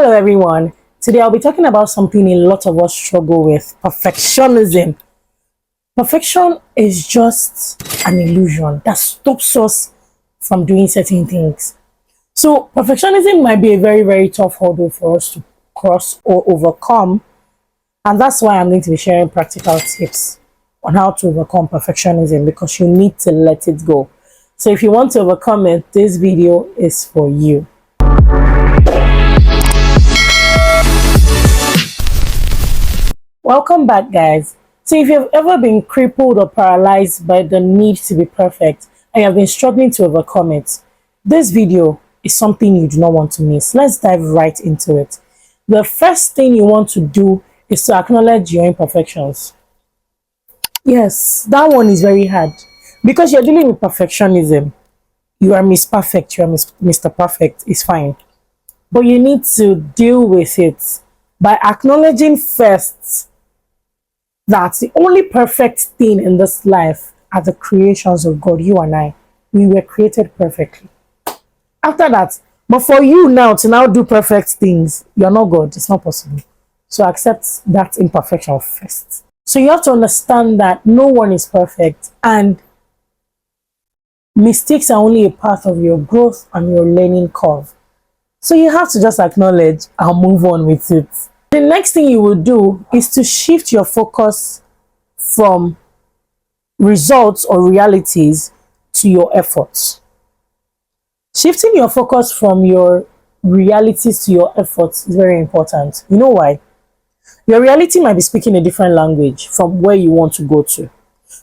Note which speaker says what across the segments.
Speaker 1: Hello everyone. Today I'll be talking about something a lot of us struggle with: perfectionism. Perfection is just an illusion that stops us from doing certain things. So perfectionism might be a very tough hurdle for us to cross or overcome, and that's why I'm going to be sharing practical tips on how to overcome perfectionism, because you need to let it go. So if you want to overcome it, this video is for you. Welcome back, guys. So if you've ever been crippled or paralyzed by the need to be perfect and you have been struggling to overcome it, this video is something you do not want to miss. Let's dive right into it. The first thing you want to do is to acknowledge your imperfections. Yes, that one is very hard because you're dealing with perfectionism. You are Miss Perfect, you are Mr. Perfect, it's fine. But you need to deal with it by acknowledging first that the only perfect thing in this life are the creations of God. You and I, we were created perfectly. After that, but for you now to now do perfect things, you're not God. It's not possible. So accept that imperfection first. So you have to understand that no one is perfect, and mistakes are only a part of your growth and your learning curve. So you have to just acknowledge and move on with it. The next thing you will do is to shift your focus from results or realities to your efforts. Shifting your focus from your realities to your efforts is very important. You know why? Your reality might be speaking a different language from where you want to go to.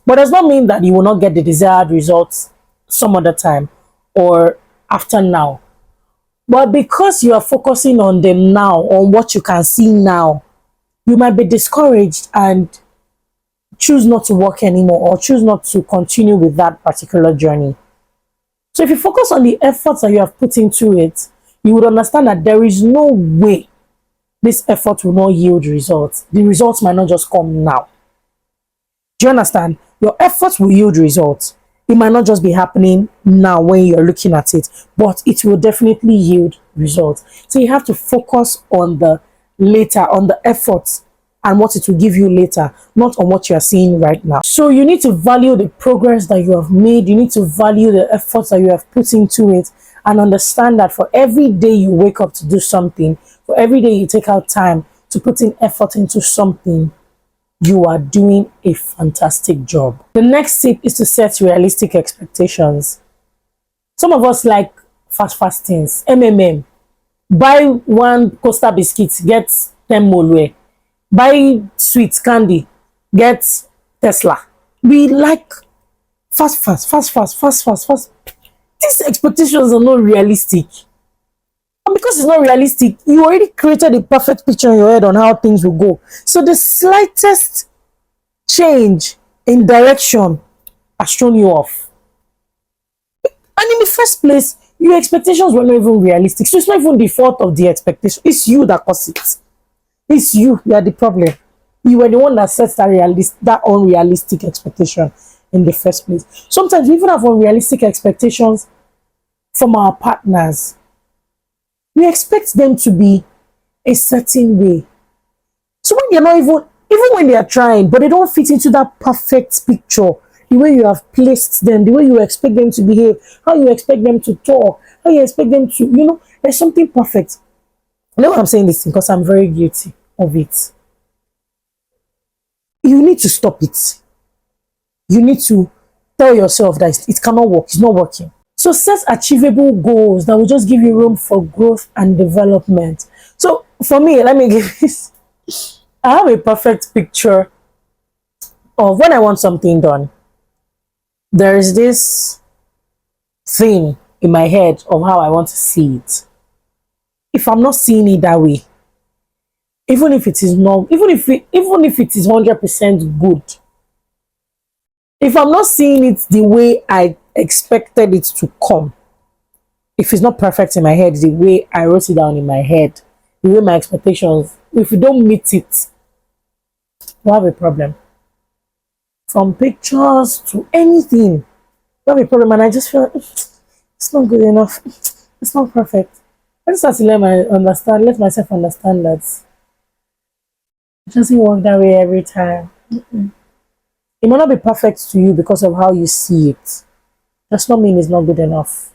Speaker 1: But does not mean that you will not get the desired results some other time or after now. But because you are focusing on them now, on what you can see now, you might be discouraged and choose not to work anymore or choose not to continue with that particular journey. So if you focus on the efforts that you have put into it, you would understand that there is no way this effort will not yield results. The results might not just come now. Do you understand? Your efforts will yield results. It might not just be happening now when you're looking at it, but it will definitely yield results. So you have to focus on the later, on the efforts and what it will give you later, not on what you are seeing right now. So you need to value the progress that you have made. You need to value the efforts that you have put into it, and understand that for every day you wake up to do something, for every day you take out time to put in effort into something, you are doing a fantastic job. The next tip is to set realistic expectations. Some of us like fast things. Buy one Costa biscuit, get 10 molwe. Buy sweet candy, get Tesla. We like fast. These expectations are not realistic. And because it's not realistic, you already created a perfect picture in your head on how things will go. So the slightest change in direction has thrown you off. And in the first place, your expectations were not even realistic. So it's not even the fault of the expectation. It's you that caused it. It's you. You are the problem. You were the one that sets that unrealistic expectation in the first place. Sometimes we even have unrealistic expectations from our partners. We expect them to be a certain way. So when they're not even when they are trying, but they don't fit into that perfect picture, the way you have placed them, the way you expect them to behave, how you expect them to talk, how you expect them to, there's something perfect. You know why I'm saying this? Because I'm very guilty of it. You need to stop it. You need to tell yourself that it cannot work. It's not working. So set achievable goals that will just give you room for growth and development. So for me, let me give this. I have a perfect picture of when I want something done. There is this thing in my head of how I want to see it. If I'm not seeing it that way, even if it is 100% good, if I'm not seeing it the way I expected it to come, if it's not perfect in my head the way I wrote it down in my head, the way my expectations, if you don't meet it, you have a problem. From pictures to anything, you have a problem. And I just feel it's not good enough, it's not perfect. I just have to let myself understand that it doesn't work that way every time. It might not be perfect to you because of how you see it. Does not mean it's not good enough.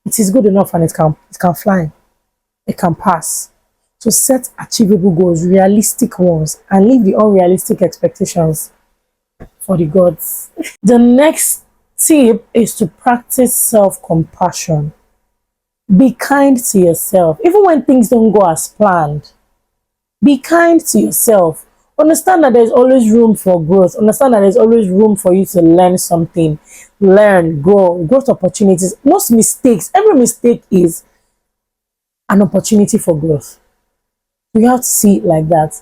Speaker 1: It is good enough and it can fly. It can pass. So set achievable goals, realistic ones, and leave the unrealistic expectations for the gods. The next tip is to practice self-compassion. Be kind to yourself. Even when things don't go as planned, be kind to yourself. Understand that there's always room for growth. Understand that there's always room for you to learn something, learn, grow, growth opportunities. Most mistakes, every mistake is an opportunity for growth. You have to see it like that.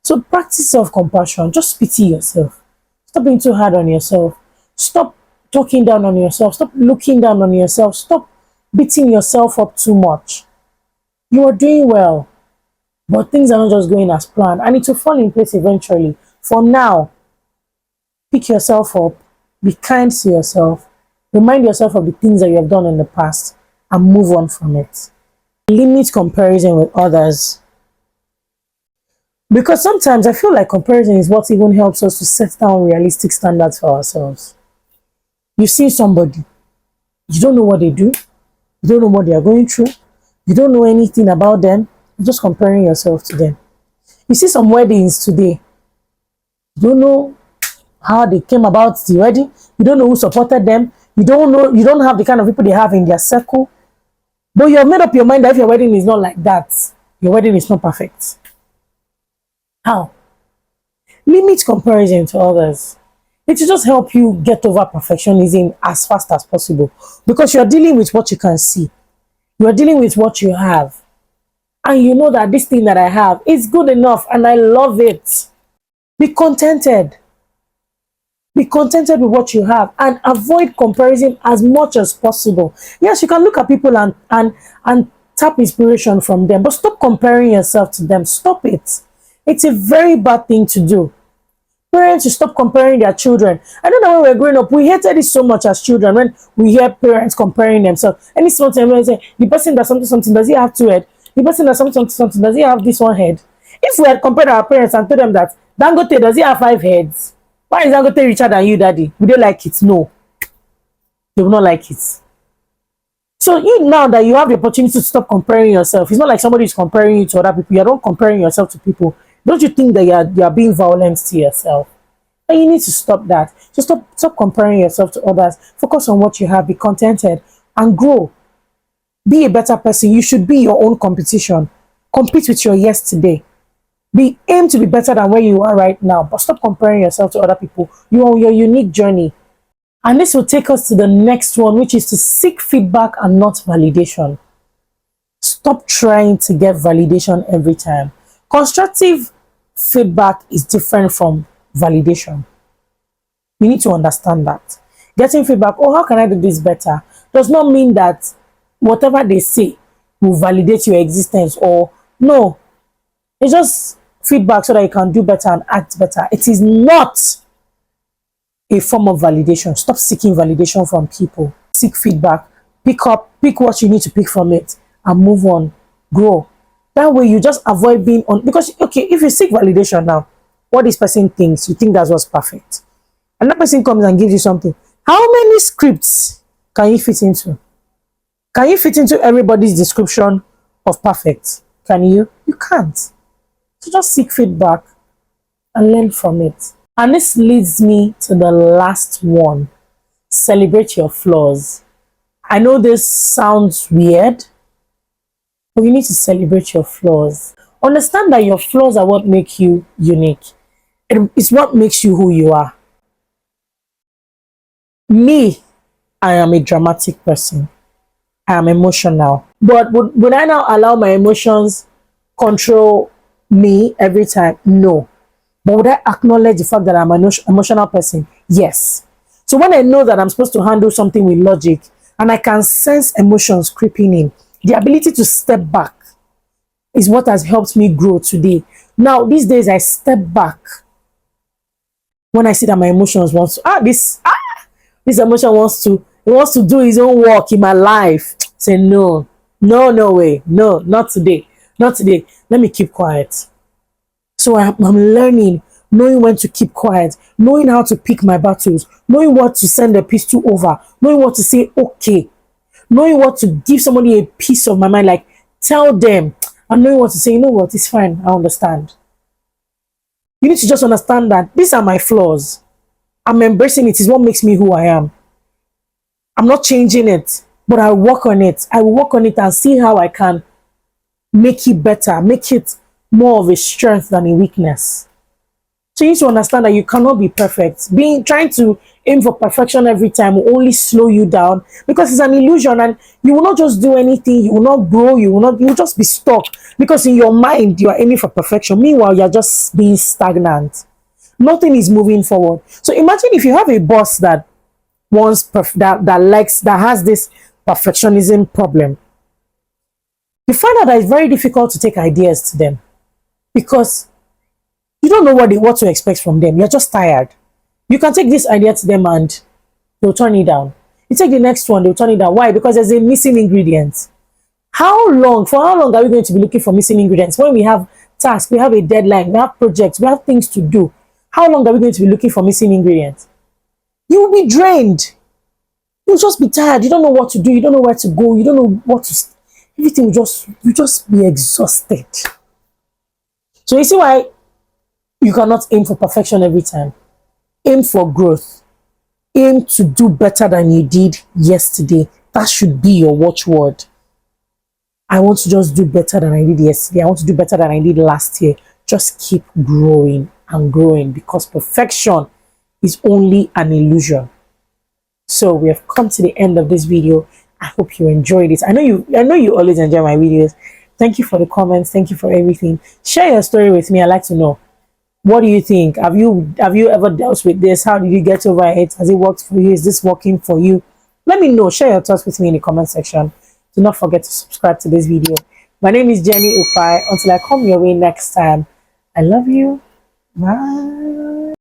Speaker 1: So practice self-compassion. Just pity yourself. Stop being too hard on yourself. Stop talking down on yourself. Stop looking down on yourself. Stop beating yourself up too much. You are doing well, but things are not just going as planned, and it will fall in place eventually. For now, pick yourself up, be kind to yourself, remind yourself of the things that you have done in the past, and move on from it. Limit comparison with others. Because sometimes I feel like comparison is what even helps us to set down realistic standards for ourselves. You see somebody, you don't know what they do, you don't know what they are going through, you don't know anything about them, you're just comparing yourself to them. You see some weddings today, you don't know how they came about the wedding, you don't know who supported them, you don't have the kind of people they have in their circle, but you have made up your mind that if your wedding is not like that, your wedding is not perfect. How? Limit comparison to others. It will just help you get over perfectionism as fast as possible, because you're dealing with what you can see. You're dealing with what you have. And you know that this thing that I have is good enough and I love it. Be contented. Be contented with what you have and avoid comparison as much as possible. Yes, you can look at people and tap inspiration from them, but stop comparing yourself to them. Stop it. It's a very bad thing to do. Parents should stop comparing their children. I know that when we were growing up, we hated it so much as children when we hear parents comparing themselves. Any small thing, when say, the person that something, does he have two head? The person that something, does he have this one head? If we had compared our parents and told them that, Dangote, does he have 5 heads? Why is Dangote richer than you, daddy? Would they like it? No. They will not like it. So you, now that you have the opportunity to stop comparing yourself, it's not like somebody is comparing you to other people. You're not comparing yourself to people. Don't you think that you're being violent to yourself? And you need to stop that. So stop comparing yourself to others. Focus on what you have. Be contented and grow. Be a better person. You should be your own competition. Compete with your yesterday. Aim to be better than where you are right now. But stop comparing yourself to other people. You are on your unique journey. And this will take us to the next one, which is to seek feedback and not validation. Stop trying to get validation every time. Constructive feedback is different from validation. You need to understand that. Getting feedback, oh, how can I do this better, does not mean that whatever they say will validate your existence, or no. It's just feedback so that you can do better and act better. It is not a form of validation. Stop seeking validation from people. Seek feedback. Pick what you need to pick from it and move on. Grow. That way you just avoid being on, because okay, if you seek validation now, what this person thinks, you think that's what's perfect. And that person comes and gives you something. How many scripts can you fit into? Can you fit into everybody's description of perfect? Can you? You can't. So just seek feedback and learn from it. And this leads me to the last one. Celebrate your flaws. I know this sounds weird, but you need to celebrate your flaws. Understand that your flaws are what make you unique. It's what makes you who you are. Me, I am a dramatic person. I am emotional. But would I now allow my emotions control me every time? No. But would I acknowledge the fact that I'm an emotional person? Yes. So when I know that I'm supposed to handle something with logic and I can sense emotions creeping in, the ability to step back is what has helped me grow today. Now, these days I step back when I see that my emotions want to, this emotion wants to do his own work in my life. Say no, No, no way. No, not today. Not today. Let me keep quiet. So I'm learning, knowing when to keep quiet, knowing how to pick my battles, knowing what to send a pistol over, knowing what to say okay, knowing what to give somebody a piece of my mind, like tell them, and knowing what to say, you know what, it's fine, I understand. You need to just understand that these are my flaws. I'm embracing it, is what makes me who I am. I'm not changing it, but I work on it. I will work on it and see how I can make it better, make it more of a strength than a weakness. So you need to understand that you cannot be perfect. Trying to aim for perfection every time will only slow you down, because it's an illusion, and you will not just do anything, you will not grow, you will just be stuck, because in your mind you are aiming for perfection. Meanwhile, you're just being stagnant. Nothing is moving forward. So imagine if you have a boss that that has this perfectionism problem. You find out that it's very difficult to take ideas to them, because you don't know what to expect from them. You're just tired. You can take this idea to them and they'll turn it down. You take the next one, they'll turn it down. Why? Because there's a missing ingredient. For how long are we going to be looking for missing ingredients when we have tasks, we have a deadline, we have projects, we have things to do? How long are we going to be looking for missing ingredients? You will be drained. You'll just be tired. You don't know what to do. You don't know where to go. You don't know what to. Everything you just be exhausted. So you see why you cannot aim for perfection every time. Aim for growth. Aim to do better than you did yesterday. That should be your watchword. I want to just do better than I did yesterday. I want to do better than I did last year. Just keep growing and growing, because perfection is only an illusion. So we have come to the end of this video. I hope you enjoyed it. I know you always enjoy my videos. Thank you for the comments. Thank you for everything. Share your story with me. I'd like to know. What do you think? Have you ever dealt with this? How did you get over it? Has it worked for you? Is this working for you? Let me know. Share your thoughts with me in the comment section. Do not forget to subscribe to this video. My name is Jenny Upai. Until I come your way next time, I love you. Bye.